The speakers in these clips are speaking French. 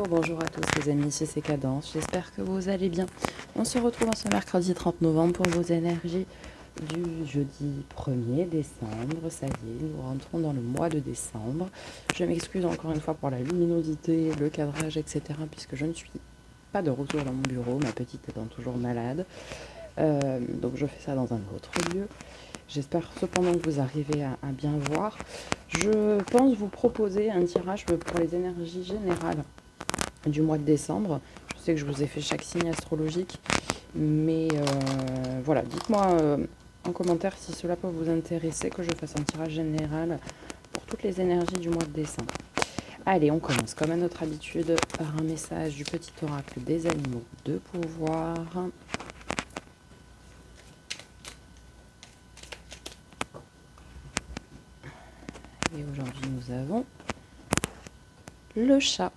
bonjour à tous les amis, ici c'est Cadence, j'espère que vous allez bien. On se retrouve en ce mercredi 30 novembre pour vos énergies du jeudi 1er décembre. Ça y est, nous rentrons dans le mois de décembre. Je m'excuse encore une fois pour la luminosité, le cadrage, etc. puisque je ne suis pas de retour dans mon bureau, ma petite étant toujours malade. Donc je fais ça dans un autre lieu. J'espère cependant que vous arrivez à bien voir. Je pense vous proposer un tirage pour les énergies générales du mois de décembre. Je sais que je vous ai fait chaque signe astrologique, mais voilà, dites-moi en commentaire si cela peut vous intéresser, que je fasse un tirage général pour toutes les énergies du mois de décembre. Allez, on commence comme à notre habitude par un message du petit oracle des animaux de pouvoir. Et aujourd'hui, nous avons le chat.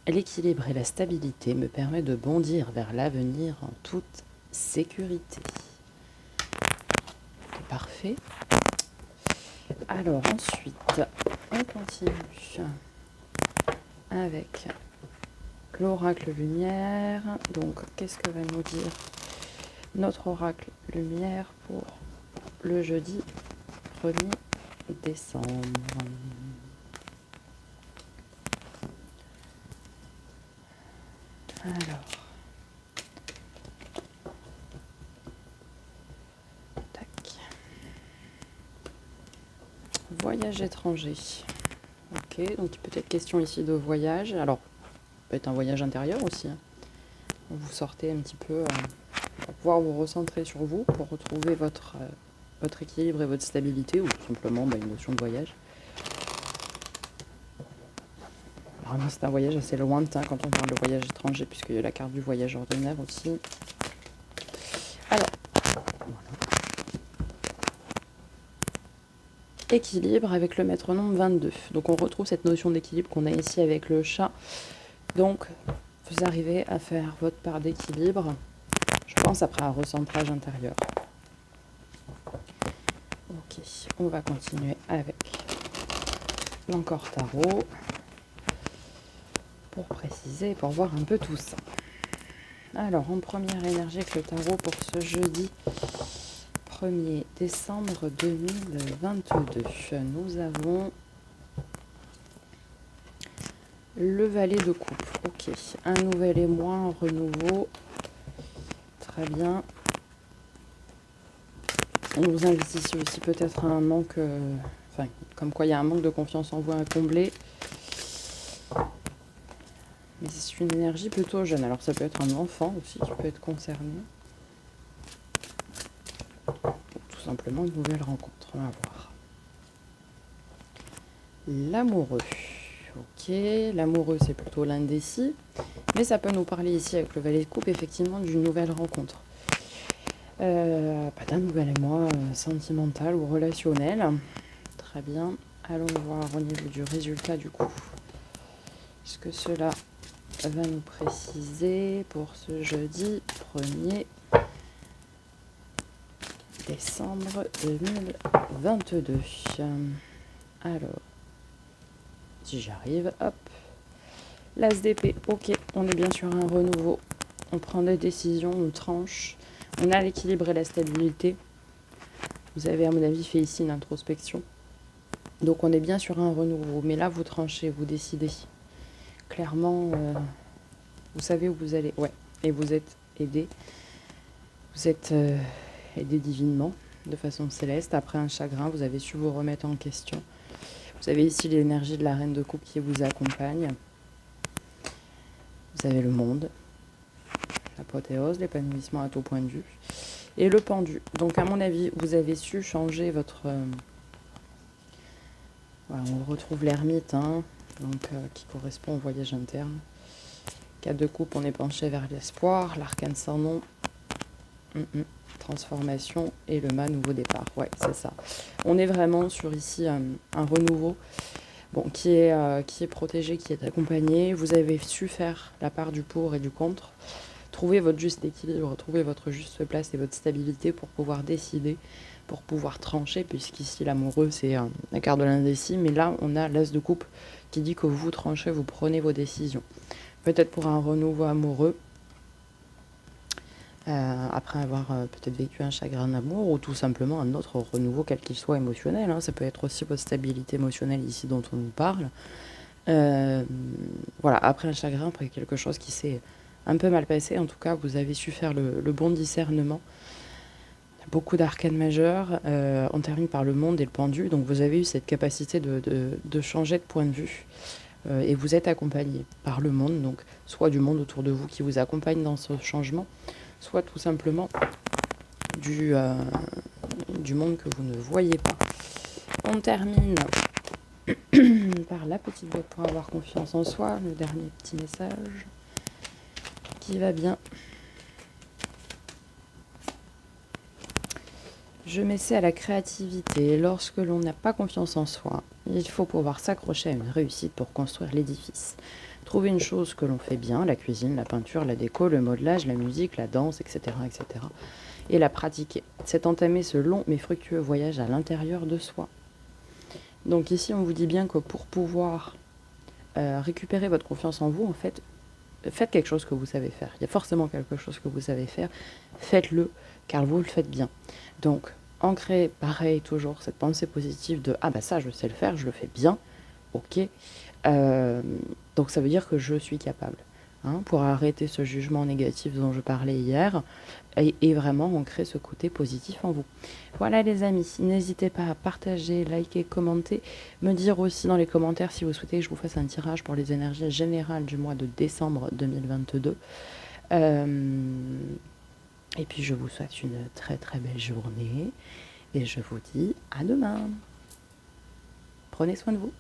L'équilibre et la stabilité me permettent de bondir vers l'avenir en toute sécurité. C'est parfait. Alors ensuite, on continue avec l'oracle lumière. Donc, qu'est-ce que va nous dire notre oracle lumière pour le jeudi 1er décembre? Alors, tac. Voyage étranger. Ok, donc peut être question ici de voyage. Alors, peut être un voyage intérieur aussi. Vous sortez un petit peu pour pouvoir vous recentrer sur vous, pour retrouver votre équilibre et votre stabilité, ou tout simplement une notion de voyage. Vraiment, c'est un voyage assez lointain quand on parle de voyage étranger, puisqu'il y a la carte du voyage ordinaire aussi. Alors, voilà. Équilibre avec le métronome 22. Donc on retrouve cette notion d'équilibre qu'on a ici avec le chat. Donc, vous arrivez à faire votre part d'équilibre, je pense, après un recentrage intérieur. Ok, on va continuer avec l'encore tarot pour préciser, pour voir un peu tout ça. Alors, en première énergie avec le tarot pour ce jeudi 1er décembre 2022, nous avons le valet de coupe. Ok, un nouvel émoi, un renouveau. Très bien. On nous invite ici aussi peut-être à un manque, comme quoi il y a un manque de confiance en vous à combler. Mais c'est une énergie plutôt jeune. Alors ça peut être un enfant aussi qui peut être concerné. Ou tout simplement une nouvelle rencontre. On va voir. L'amoureux. Ok, l'amoureux c'est plutôt l'indécis. Mais ça peut nous parler ici avec le valet de coupe effectivement d'une nouvelle rencontre. Pas d'un nouvel émoi sentimental ou relationnel. Très bien. Allons voir au niveau du résultat du coup. Est-ce que cela va nous préciser pour ce jeudi 1er décembre 2022. Alors, si j'arrive, hop. L'as d'épée, ok, on est bien sur un renouveau. On prend des décisions, on tranche. On a l'équilibre et la stabilité. Vous avez à mon avis fait ici une introspection. Donc on est bien sur un renouveau. Mais là, vous tranchez, vous décidez. Clairement, vous savez où vous allez. Ouais, et vous êtes aidé. Vous êtes aidé divinement, de façon céleste. Après un chagrin, vous avez su vous remettre en question. Vous avez ici l'énergie de la reine de coupe qui vous accompagne. Vous avez le monde, l'apothéose, l'épanouissement à tout point de vue. Et le pendu. Donc à mon avis, vous avez su changer votre... Voilà, on retrouve l'ermite, qui correspond au voyage interne. 4 de coupe, on est penché vers l'espoir. L'arcane sans nom. Transformation et le mât, nouveau départ. Ouais, c'est ça. On est vraiment sur ici un renouveau qui est protégé, qui est accompagné. Vous avez su faire la part du pour et du contre. Trouver votre juste équilibre, trouver votre juste place et votre stabilité pour pouvoir décider, pour pouvoir trancher, puisqu'ici l'amoureux c'est la carte de l'indécis, mais là on a l'as de coupe qui dit que vous tranchez, vous prenez vos décisions. Peut-être pour un renouveau amoureux, après avoir peut-être vécu un chagrin d'amour ou tout simplement un autre renouveau, quel qu'il soit émotionnel. Hein. Ça peut être aussi votre stabilité émotionnelle ici dont on nous parle. Voilà, après un chagrin, après quelque chose qui s'est un peu mal passé, en tout cas, vous avez su faire le bon discernement. Beaucoup d'arcanes majeures, on termine par le monde et le pendu, donc vous avez eu cette capacité de changer de point de vue. Et vous êtes accompagné par le monde, donc soit du monde autour de vous qui vous accompagne dans ce changement, soit tout simplement du monde que vous ne voyez pas. On termine par la petite boîte pour avoir confiance en soi, le dernier petit message qui va bien. Je m'essaie à la créativité. Lorsque l'on n'a pas confiance en soi, il faut pouvoir s'accrocher à une réussite pour construire l'édifice. Trouver une chose que l'on fait bien, la cuisine, la peinture, la déco, le modelage, la musique, la danse, etc., etc., et la pratiquer. C'est entamer ce long mais fructueux voyage à l'intérieur de soi. Donc ici, on vous dit bien que pour pouvoir récupérer votre confiance en vous, en fait, faites quelque chose que vous savez faire. Il y a forcément quelque chose que vous savez faire. Faites-le, car vous le faites bien. Donc, ancrez, pareil, toujours cette pensée positive de « Ah bah ça, je sais le faire, je le fais bien. Ok. Donc ça veut dire que je suis capable. » pour arrêter ce jugement négatif dont je parlais hier et vraiment ancrer ce côté positif en vous. Voilà les amis, n'hésitez pas à partager, liker, commenter, me dire aussi dans les commentaires si vous souhaitez que je vous fasse un tirage pour les énergies générales du mois de décembre 2022. Et puis je vous souhaite une très très belle journée et je vous dis à demain. Prenez soin de vous.